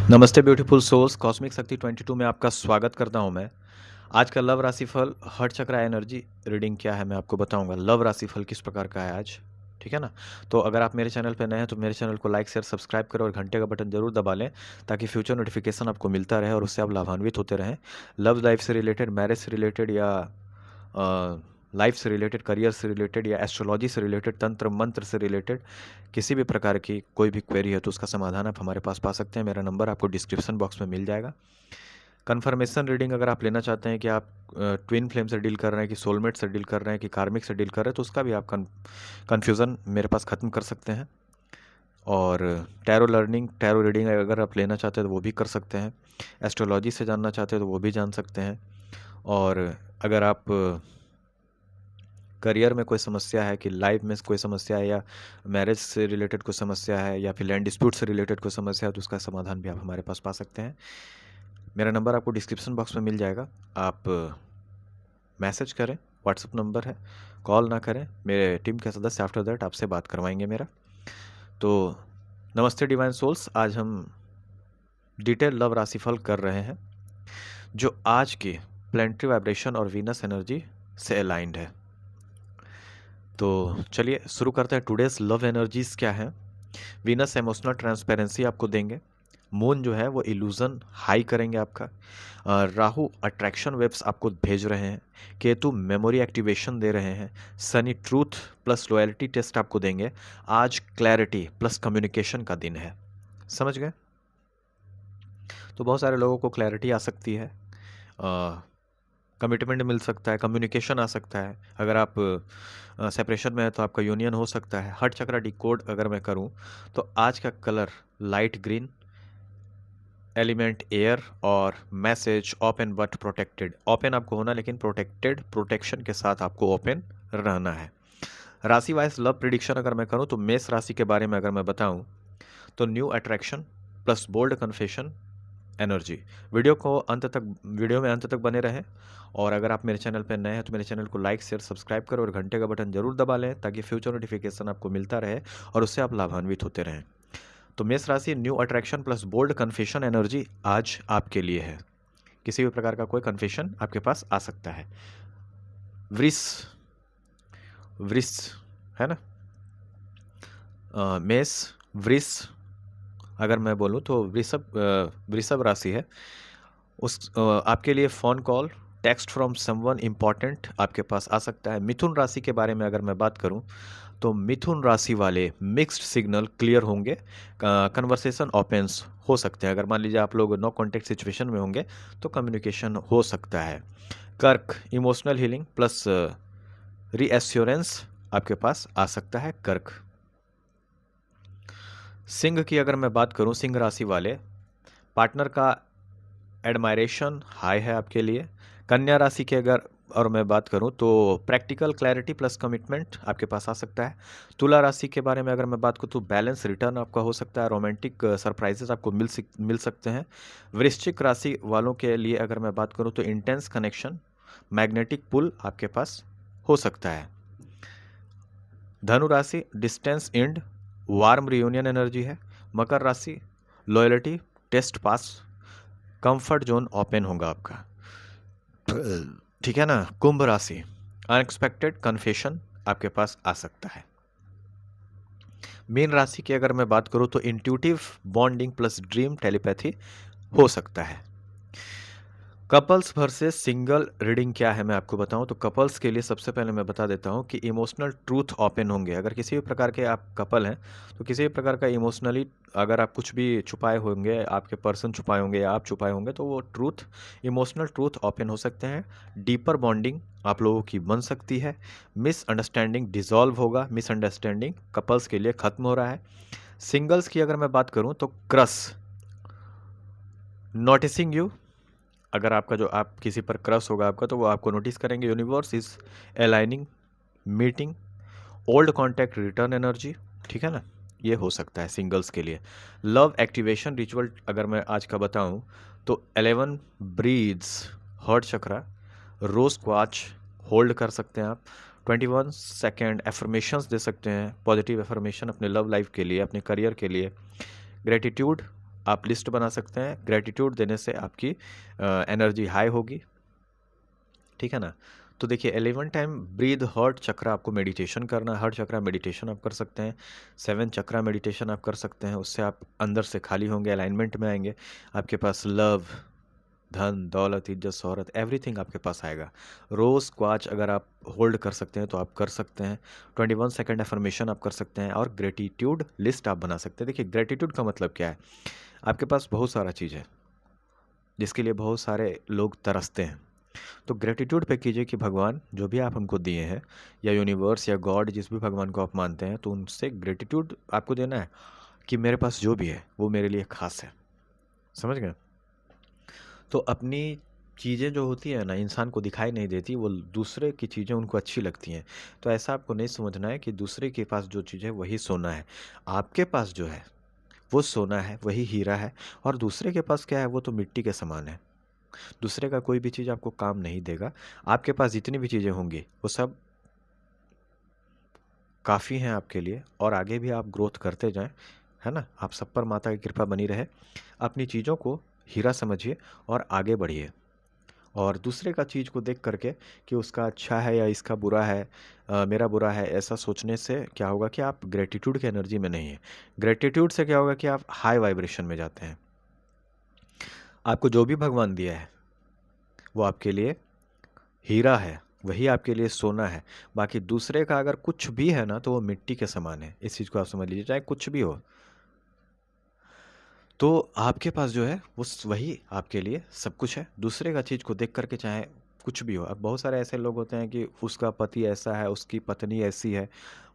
नमस्ते beautiful souls, cosmic शक्ति 22 में आपका स्वागत करता हूं मैं। आज का लव राशिफल हर्ट चक्र एनर्जी रीडिंग क्या है मैं आपको बताऊंगा। लव राशिफल किस प्रकार का है आज, ठीक है ना। तो अगर आप मेरे चैनल पर नए हैं तो मेरे चैनल को लाइक शेयर सब्सक्राइब करें और घंटे का बटन जरूर दबा लें ताकि फ्यूचर नोटिफिकेशन आपको मिलता रहे और उससे आप लाभान्वित होते रहें। लव लाइफ से रिलेटेड, मैरिज से रिलेटेड या लाइफ से रिलेटेड, करियर से रिलेटेड या एस्ट्रोलॉजी से रिलेटेड, तंत्र मंत्र से रिलेटेड किसी भी प्रकार की कोई भी क्वेरी है तो उसका समाधान आप हमारे पास पा सकते हैं। मेरा नंबर आपको डिस्क्रिप्शन बॉक्स में मिल जाएगा। कन्फर्मेशन रीडिंग अगर आप लेना चाहते हैं कि आप ट्विन फ्लेम से डील कर रहे हैं कि सोलमेट से डील कर रहे हैं कि कार्मिक से डील कर रहे हैं तो उसका भी आप कन्फ्यूज़न मेरे पास ख़त्म कर सकते हैं। और टैरो लर्निंग, टैरो रीडिंग अगर आप लेना चाहते हैं तो वो भी कर सकते हैं। एस्ट्रोलॉजी से जानना चाहते हैं तो वो भी जान सकते हैं। और अगर आप करियर में कोई समस्या है, कि लाइफ में कोई समस्या है या मैरिज से रिलेटेड कोई समस्या है या फिर लैंड डिस्प्यूट से रिलेटेड कोई समस्या है तो उसका समाधान भी आप हमारे पास पा सकते हैं। मेरा नंबर आपको डिस्क्रिप्शन बॉक्स में मिल जाएगा। आप मैसेज करें, व्हाट्सअप नंबर है, कॉल ना करें। मेरे टीम के सदस्य आफ्टर दैट आपसे बात करवाएंगे मेरा। तो नमस्ते डिवाइन सोल्स, आज हम डिटेल लव राशिफल कर रहे हैं जो आज की प्लैनेटरी वाइब्रेशन और वीनस एनर्जी से अलाइंड है। तो चलिए शुरू करते हैं। टुडेस लव एनर्जीज क्या है। वीनस इमोशनल ट्रांसपेरेंसी आपको देंगे। मून जो है वो इल्यूजन हाई करेंगे आपका। राहु अट्रैक्शन वेब्स आपको भेज रहे हैं। केतु मेमोरी एक्टिवेशन दे रहे हैं। Shani truth plus loyalty test आपको देंगे। आज क्लैरिटी प्लस कम्युनिकेशन का दिन है। समझ गए। तो बहुत सारे लोगों को क्लैरिटी आ सकती है, कमिटमेंट मिल सकता है, कम्युनिकेशन आ सकता है। अगर आप सेपरेशन में है तो आपका यूनियन हो सकता है। हर्ट चक्र डिकोड अगर मैं करूं तो आज का colour light green, element air और message open but protected. Open आपको होना लेकिन प्रोटेक्टेड, प्रोटेक्शन के साथ आपको ओपन रहना है। राशि वाइज लव प्रिडिक्शन अगर मैं करूं तो मेष राशि के बारे में अगर मैं बताऊं तो new attraction plus bold confession energy. Video में अंत तक बने रहें। और अगर आप मेरे चैनल पर नए हैं तो मेरे चैनल को लाइक शेयर सब्सक्राइब करो और घंटे का बटन जरूर दबा लें ताकि फ्यूचर नोटिफिकेशन आपको मिलता रहे और उससे आप लाभान्वित होते रहें। तो मेष राशि new attraction plus bold confession energy आज आपके लिए है। किसी भी प्रकार का कोई कन्फेशन आपके पास आ सकता है। वृष वृष है ना, मेष वृष अगर मैं बोलूँ तो वृषभ राशि है। आपके लिए phone call, text from someone important आपके पास आ सकता है। मिथुन राशि के बारे में अगर मैं बात करूं तो मिथुन राशि वाले मिक्स्ड सिग्नल क्लियर होंगे, कन्वर्सेशन ओपन्स हो सकते हैं। अगर मान लीजिए आप लोग नो कॉन्टेक्ट सिचुएशन में होंगे तो कम्युनिकेशन हो सकता है। कर्क इमोशनल हीलिंग प्लस रीएश्योरेंस आपके पास आ सकता है। कर्क। सिंह की अगर मैं बात करूं, सिंह राशि वाले पार्टनर का एडमायरेशन हाई है आपके लिए। कन्या राशि के अगर और मैं बात करूं तो प्रैक्टिकल क्लैरिटी प्लस कमिटमेंट आपके पास आ सकता है। तुला राशि के बारे में अगर मैं बात करूं तो बैलेंस रिटर्न आपका हो सकता है। रोमांटिक सरप्राइजेस आपको मिल सकते हैं। वृश्चिक राशि वालों के लिए अगर मैं बात करूं तो इंटेंस कनेक्शन, मैग्नेटिक पुल आपके पास हो सकता है। धनु राशि distance and warm reunion energy है। मकर राशि loyalty test pass, comfort zone open होगा आपका, ठीक है ना। कुंभ राशि अनएक्सपेक्टेड कन्फेशन आपके पास आ सकता है। मीन राशि की अगर मैं बात करूं तो intuitive bonding plus dream telepathy हो सकता है। कपल्स वर्सेस सिंगल रीडिंग क्या है मैं आपको बताऊं तो कपल्स के लिए सबसे पहले मैं बता देता हूं कि इमोशनल ट्रूथ ओपन होंगे। अगर किसी भी प्रकार के आप कपल हैं तो किसी भी प्रकार का इमोशनली अगर आप कुछ भी छुपाए होंगे, आपके पर्सन छुपाए होंगे या आप छुपाए होंगे तो वो ट्रूथ, इमोशनल ट्रूथ ओपन हो सकते हैं। डीपर बॉन्डिंग आप लोगों की बन सकती है। मिसअंडरस्टैंडिंग डिजॉल्व होगा, मिसअंडरस्टैंडिंग कपल्स के लिए खत्म हो रहा है। सिंगल्स की अगर मैं बात करूं तो क्रश, नोटिसिंग यू, अगर आपका जो आप किसी पर क्रश होगा आपका तो वो आपको नोटिस करेंगे। Universe is aligning, meeting, old contact return energy, ठीक है ना। ये हो सकता है सिंगल्स के लिए। लव एक्टिवेशन रिचुअल अगर मैं आज का बताऊं तो 11 ब्रीड्स हर्ट चक्रा, रोज क्वाच होल्ड कर सकते हैं आप। 21 सेकेंड एफर्मेशंस दे सकते हैं, पॉजिटिव एफर्मेशन अपने लव लाइफ के लिए, अपने करियर के लिए। ग्रेटिट्यूड आप लिस्ट बना सकते हैं। ग्रेटिट्यूड देने से आपकी एनर्जी हाई होगी, ठीक है ना। तो देखिए 11 टाइम ब्रीद हार्ट चक्रा आपको मेडिटेशन करना है। हार्ट चक्रा मेडिटेशन आप कर सकते हैं। 7 चक्रा मेडिटेशन आप कर सकते हैं। उससे आप अंदर से खाली होंगे, अलाइनमेंट में आएंगे। आपके पास लव, धन, दौलत, इज्जत, शोहरत, एवरीथिंग आपके पास आएगा। रोज स्क्वाच अगर आप होल्ड कर सकते हैं तो आप कर सकते हैं। 21 सेकंड एफर्मेशन आप कर सकते हैं और ग्रेटिट्यूड लिस्ट आप बना सकते हैं। देखिए ग्रेटिट्यूड का मतलब क्या है, आपके पास बहुत सारा चीज़ है जिसके लिए बहुत सारे लोग तरसते हैं। तो ग्रेटिट्यूड पे कीजिए कि भगवान जो भी आप हमको दिए हैं, या यूनिवर्स या गॉड, जिस भी भगवान को आप मानते हैं, तो उनसे ग्रेटिट्यूड आपको देना है कि मेरे पास जो भी है वो मेरे लिए खास है। समझ गए। तो अपनी चीज़ें जो होती है ना, इंसान को दिखाई नहीं देती, वो दूसरे की चीज़ें उनको अच्छी लगती हैं। तो ऐसा आपको नहीं समझना है कि दूसरे के पास जो चीज़ है वही सोना है। आपके पास जो है वो सोना है, वही हीरा है। और दूसरे के पास क्या है, वो तो मिट्टी के समान है। दूसरे का कोई भी चीज़ आपको काम नहीं देगा। आपके पास जितनी भी चीज़ें होंगी वो सब काफ़ी हैं आपके लिए, और आगे भी आप ग्रोथ करते जाएं, है ना। आप सब पर माता की कृपा बनी रहे। अपनी चीज़ों को हीरा समझिए और आगे बढ़िए। और दूसरे का चीज़ को देख करके कि उसका अच्छा है या इसका बुरा है, मेरा बुरा है, ऐसा सोचने से क्या होगा कि आप ग्रेटिट्यूड की एनर्जी में नहीं है। ग्रेटिट्यूड से क्या होगा कि आप हाई वाइब्रेशन में जाते हैं। आपको जो भी भगवान दिया है वो आपके लिए हीरा है, वही आपके लिए सोना है। बाकी दूसरे का अगर कुछ भी है ना, तो वो मिट्टी के समान है। इस चीज़ को आप समझ लीजिए, चाहे कुछ भी हो। तो आपके पास जो है वो वही आपके लिए सब कुछ है। दूसरे का चीज़ को देख करके चाहे कुछ भी हो। अब बहुत सारे ऐसे लोग होते हैं कि उसका पति ऐसा है, उसकी पत्नी ऐसी है,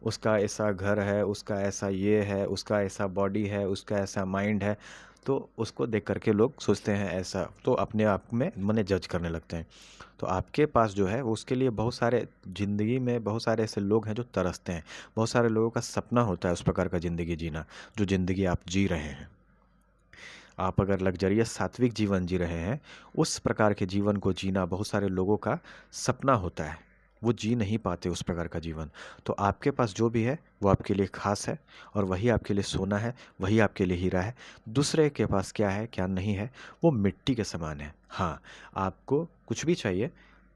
उसका ऐसा घर है, उसका ऐसा ये है, उसका ऐसा बॉडी है, उसका ऐसा माइंड है। तो उसको देख करके लोग सोचते हैं ऐसा, तो अपने आप में मने जज करने लगते हैं। तो आपके पास जो है वो उसके लिए बहुत सारे, ज़िंदगी में बहुत सारे ऐसे लोग हैं जो तरसते हैं। बहुत सारे लोगों का सपना होता है उस प्रकार का ज़िंदगी जीना जो ज़िंदगी आप जी रहे हैं। आप अगर लग्जरियस सात्विक जीवन जी रहे हैं, उस प्रकार के जीवन को जीना बहुत सारे लोगों का सपना होता है। वो जी नहीं पाते उस प्रकार का जीवन। तो आपके पास जो भी है वो आपके लिए खास है, और वही आपके लिए सोना है, वही आपके लिए हीरा है। दूसरे के पास क्या है क्या नहीं है, वो मिट्टी के समान है। हाँ, आपको कुछ भी चाहिए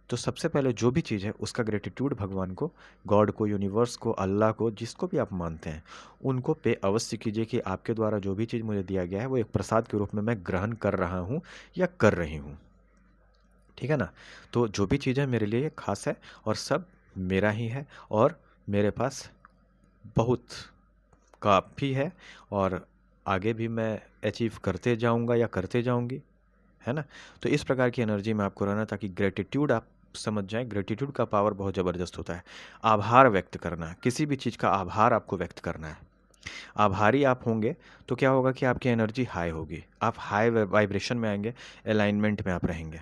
तो सबसे पहले जो भी चीज़ है उसका ग्रेटिट्यूड भगवान को, गॉड को, यूनिवर्स को, अल्लाह को, जिसको भी आप मानते हैं, उनको पे अवश्य कीजिए कि आपके द्वारा जो भी चीज़ मुझे दिया गया है वो एक प्रसाद के रूप में मैं ग्रहण कर रहा हूँ या कर रही हूँ। ठीक है ना। तो जो भी चीज़ है मेरे लिए खास है, और सब मेरा ही है, और मेरे पास बहुत काफ़ी है, और आगे भी मैं अचीव करते जाऊंगा या करते जाऊंगी, है ना। तो इस प्रकार की एनर्जी में आपको रहना, ताकि ग्रेटिट्यूड आप समझ जाएं। ग्रेटिट्यूड का पावर बहुत ज़बरदस्त होता है। आभार व्यक्त करना, किसी भी चीज़ का आभार आपको व्यक्त करना है। आभारी आप होंगे तो क्या होगा कि आपकी एनर्जी हाई होगी, आप हाई वाइब्रेशन में आएंगे, अलाइनमेंट में आप रहेंगे।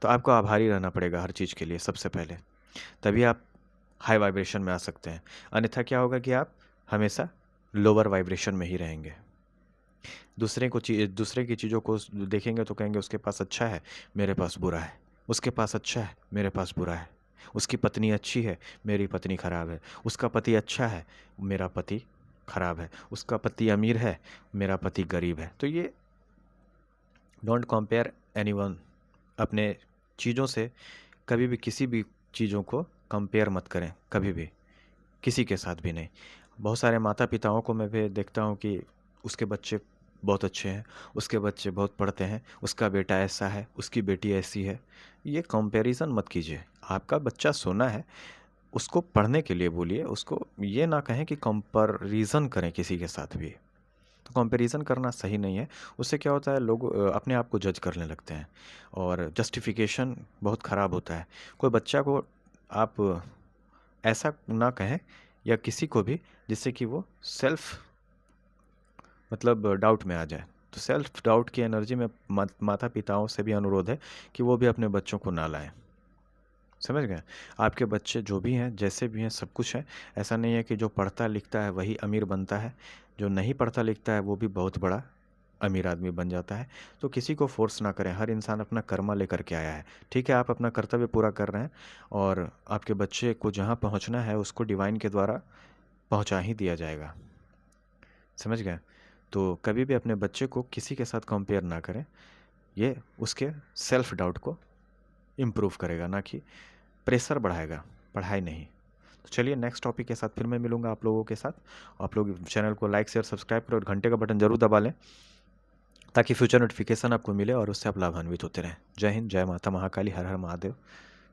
तो आपको आभारी रहना पड़ेगा हर चीज़ के लिए सबसे पहले, तभी आप हाई वाइब्रेशन में आ सकते हैं। अन्यथा क्या होगा कि आप हमेशा लोअर वाइब्रेशन में ही रहेंगे। दूसरे की चीज़ों को देखेंगे तो कहेंगे उसके पास अच्छा है, मेरे पास बुरा है। उसके पास अच्छा है, मेरे पास बुरा है। उसकी पत्नी अच्छी है, मेरी पत्नी खराब है। उसका पति अच्छा है, मेरा पति खराब है। उसका पति अमीर है, मेरा पति गरीब है। तो ये डोंट कंपेयर एनीवन। अपने चीज़ों से कभी भी किसी भी चीज़ों को कंपेयर मत करें, कभी भी किसी के साथ भी नहीं। बहुत सारे माता पिताओं को मैं भी देखता हूँ कि उसके बच्चे बहुत अच्छे हैं, उसके बच्चे बहुत पढ़ते हैं, उसका बेटा ऐसा है, उसकी बेटी ऐसी है। ये कंपैरिजन मत कीजिए। आपका बच्चा सोना है, उसको पढ़ने के लिए बोलिए। उसको ये ना कहें कि कंपैरिजन करें किसी के साथ भी। तो कंपैरिजन करना सही नहीं है। उससे क्या होता है, लोग अपने आप को जज करने लगते हैं, और जस्टिफिकेशन बहुत ख़राब होता है। कोई बच्चा को आप ऐसा ना कहें, या किसी को भी, जिससे कि वो सेल्फ मतलब डाउट में आ जाए। तो सेल्फ डाउट की एनर्जी में माता पिताओं से भी अनुरोध है कि वो भी अपने बच्चों को ना लाएं। समझ गए। आपके बच्चे जो भी हैं, जैसे भी हैं, सब कुछ है। ऐसा नहीं है कि जो पढ़ता लिखता है वही अमीर बनता है, जो नहीं पढ़ता लिखता है वो भी बहुत बड़ा अमीर आदमी बन जाता है। तो किसी को फोर्स ना करें। हर इंसान अपना कर्मा लेकर के आया है। ठीक है, आप अपना कर्तव्य पूरा कर रहे हैं, और आपके बच्चे को जहाँ पहुँचना है उसको डिवाइन के द्वारा पहुँचा ही दिया जाएगा। समझ गए। तो कभी भी अपने बच्चे को किसी के साथ कंपेयर ना करें, ये उसके सेल्फ डाउट को इम्प्रूव करेगा, ना कि प्रेशर बढ़ाएगा, पढ़ाई नहीं। तो चलिए नेक्स्ट टॉपिक के साथ फिर मैं मिलूंगा आप लोगों के साथ। आप लोग चैनल को लाइक शेयर सब्सक्राइब करो और घंटे का बटन जरूर दबा लें, ताकि फ्यूचर नोटिफिकेशन आपको मिले और उससे आप लाभान्वित होते रहें। जय हिंद, जय माता महाकाली, हर हर महादेव।